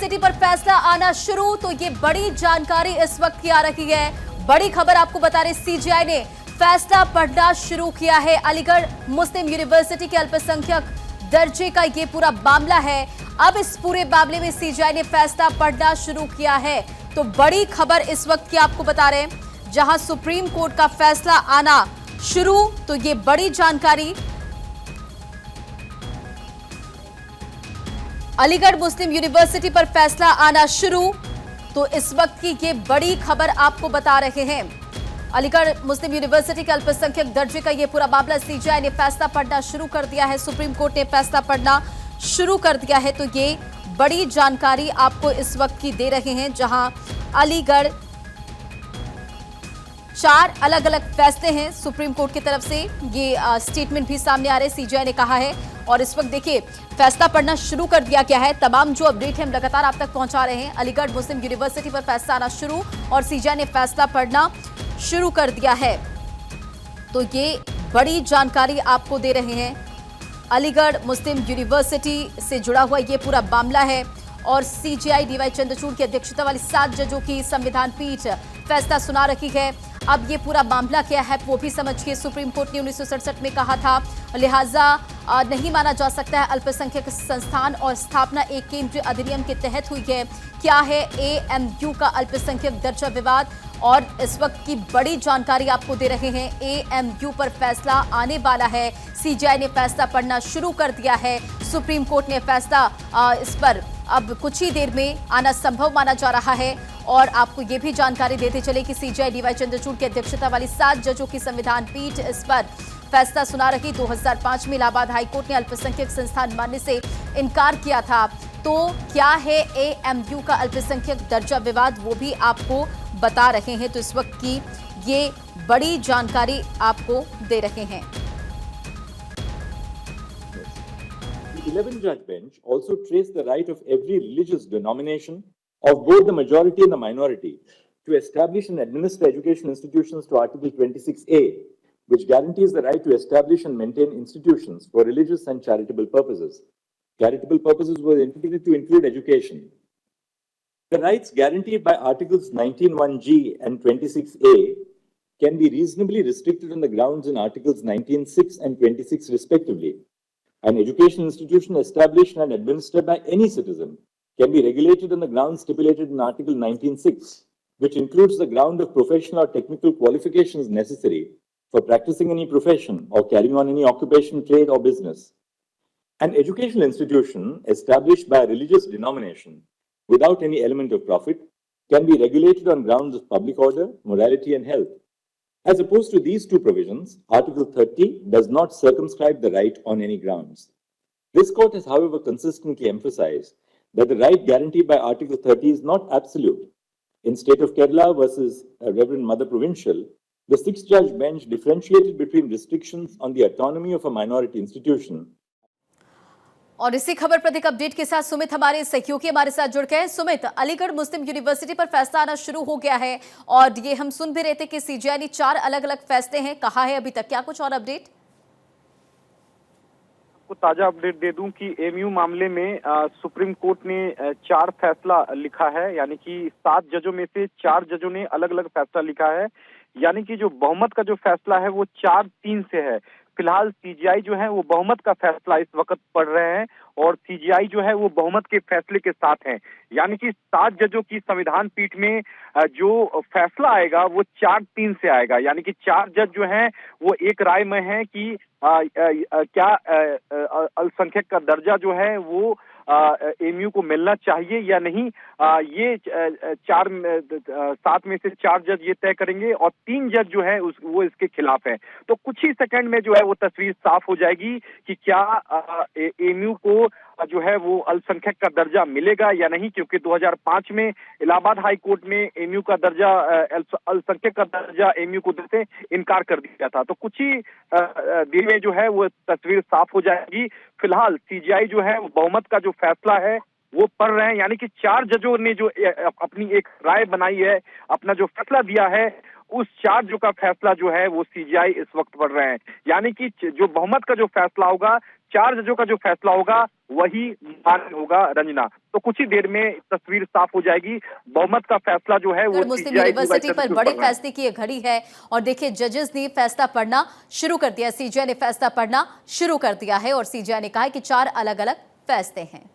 University पर फैसला आना शुरू, तो ये बड़ी जानकारी इस वक्त की आ रही है। बड़ी खबर आपको बता रहे, सीजीआई ने फैसला पढ़ना शुरू किया है। अलीगढ़ मुस्लिम यूनिवर्सिटी के अल्पसंख्यक दर्जे का ये पूरा मामला है। अब इस पूरे मामले में सीजीआई ने फैसला पढ़ना शुरू किया है। तो बड़ी खबर इस वक्त की आपको बता रहे हैं, जहां सुप्रीम कोर्ट का फैसला आना शुरू, तो ये बड़ी जानकारी। अलीगढ़ मुस्लिम यूनिवर्सिटी पर फैसला आना शुरू, तो इस वक्त की ये बड़ी खबर आपको बता रहे हैं। अलीगढ़ मुस्लिम यूनिवर्सिटी के अल्पसंख्यक दर्जे का ये पूरा मामला, सीजीआई ने फैसला पढ़ना शुरू कर दिया है। सुप्रीम कोर्ट ने फैसला पढ़ना शुरू कर दिया है। तो ये बड़ी जानकारी आपको इस वक्त की दे रहे हैं, जहां अलीगढ़ 4 अलग अलग फैसले हैं सुप्रीम कोर्ट की तरफ से। ये स्टेटमेंट भी सामने आ रहे, सीजीआई ने कहा है। और इस वक्त देखिए फैसला पढ़ना शुरू कर दिया गया है। तमाम जो अपडेट है हम लगातार आप तक पहुंचा रहे हैं। अलीगढ़ मुस्लिम यूनिवर्सिटी पर फैसला आना शुरू और सीजीआई ने फैसला पढ़ना शुरू कर दिया है। तो ये बड़ी जानकारी आपको दे रहे हैं। अलीगढ़ मुस्लिम यूनिवर्सिटी से जुड़ा हुआ ये पूरा मामला है और सीजीआई डीवाई चंद्रचूड़ की अध्यक्षता वाली 7 जजों की संविधान पीठ फैसला सुना रही है। अब ये पूरा मामला क्या है वो भी समझिए। सुप्रीम कोर्ट ने 1967 में कहा था, लिहाजा नहीं माना जा सकता है अल्पसंख्यक संस्थान और स्थापना एक केंद्रीय अधिनियम के तहत हुई है। क्या है एएमयू का अल्पसंख्यक दर्जा विवाद, और इस वक्त की बड़ी जानकारी आपको दे रहे हैं। एएमयू पर फैसला आने वाला है। सीजीआई ने फैसला पढ़ना शुरू कर दिया है। सुप्रीम कोर्ट ने फैसला इस पर अब कुछ ही देर में आना संभव माना जा रहा है। और आपको ये भी जानकारी देते चले कि सीजीआई डीवाई चंद्रचूड़ की अध्यक्षता वाली 7 जजों की संविधान पीठ इस पर फैसला सुना रही। 2005 में इलाहाबाद हाईकोर्ट ने अल्पसंख्यक संस्थान मानने से इनकार किया था। तो क्या है एएमयू का अल्पसंख्यक दर्जा विवाद, वो भी आपको बता रहे हैं। तो इस वक्त की ये बड़ी जानकारी आपको दे रहे हैं। The 11-judge bench also traced the right of every religious denomination of both the majority and the minority to establish and administer education institutions to Article 26A, which guarantees the right to establish and maintain institutions for religious and charitable purposes. Charitable purposes were intended to include education. The rights guaranteed by Articles 19(1)(g) and 26A can be reasonably restricted on the grounds in Articles 19(6) and 26 respectively. An education institution established and administered by any citizen can be regulated on the grounds stipulated in Article 19(6), which includes the ground of professional or technical qualifications necessary for practicing any profession or carrying on any occupation, trade, or business. An educational institution established by a religious denomination without any element of profit can be regulated on grounds of public order, morality, and health. As opposed to these two provisions, Article 30 does not circumscribe the right on any grounds. This court has, however, consistently emphasized that the right guaranteed by Article 30 is not absolute. In State of Kerala versus Reverend Mother Provincial, the 6-judge bench differentiated between restrictions on the autonomy of a minority institution. और इसी खबर पर एक update के साथ सुमित हमारे सहयोगी हमारे साथ जुड़ गए। सुमित, अलीगढ़ मुस्लिम यूनिवर्सिटी पर फैसला आना शुरू हो गया है और ये हम सुन भी रहे थे कि सीजीआई ने 4 अलग अलग फैसले हैं कहा है अभी तक, क्या कुछ और अपडेट? आपको ताजा अपडेट दे दूं कि एएमयू मामले में सुप्रीम कोर्ट ने 4 फैसला लिखा है, यानी कि 7 जजों में से 4 जजों ने अलग अलग फैसला लिखा है। यानी कि जो बहुमत का जो फैसला है वो 4-3 से है। फिलहाल सीजीआई जो है वो बहुमत का फैसला इस वक्त पढ़ रहे हैं और सीजीआई जो है वो बहुमत के फैसले के साथ है। यानी कि 7 जजों की संविधान पीठ में जो फैसला आएगा वो 4-3 से आएगा। यानी कि 4 जज जो हैं वो एक राय में हैं कि क्या अल्पसंख्यक का दर्जा जो है वो एएमयू को मिलना चाहिए या नहीं। ये 7 में से 4 जज ये तय करेंगे और 3 जज जो है वो इसके खिलाफ हैं। तो कुछ ही सेकंड में जो है वो तस्वीर साफ हो जाएगी कि क्या एएमयू को जो है वो अल्पसंख्यक का दर्जा मिलेगा या नहीं, क्योंकि 2005 में इलाहाबाद हाई कोर्ट ने एएमयू का दर्जा अल्पसंख्यक का दर्जा एएमयू को देते इनकार कर दिया था। तो कुछ ही देर में जो है वो तस्वीर साफ हो जाएगी। फिलहाल सीजीआई जो है वो बहुमत का जो फैसला है वो पढ़ रहे हैं। यानी कि 4 जजों ने जो अपनी एक राय बनाई है, अपना जो फैसला दिया है, उस 4 जजों का फैसला जो है वो सीजीआई इस वक्त पढ़ रहे हैं। यानी कि जो बहुमत का जो फैसला होगा, 4 जजों का जो फैसला होगा वही मान्य होगा रंजना। तो कुछ ही देर में तस्वीर साफ हो जाएगी। बहुमत का फैसला जो है वो मुस्लिम सीजीआई यूनिवर्सिटी पर बड़े फैसले की ये घड़ी है और देखिए जजेस ने फैसला पढ़ना शुरू कर दिया, सीजीआई ने फैसला पढ़ना शुरू कर दिया है और सीजीआई ने कहा है कि 4 अलग-अलग फैसले हैं।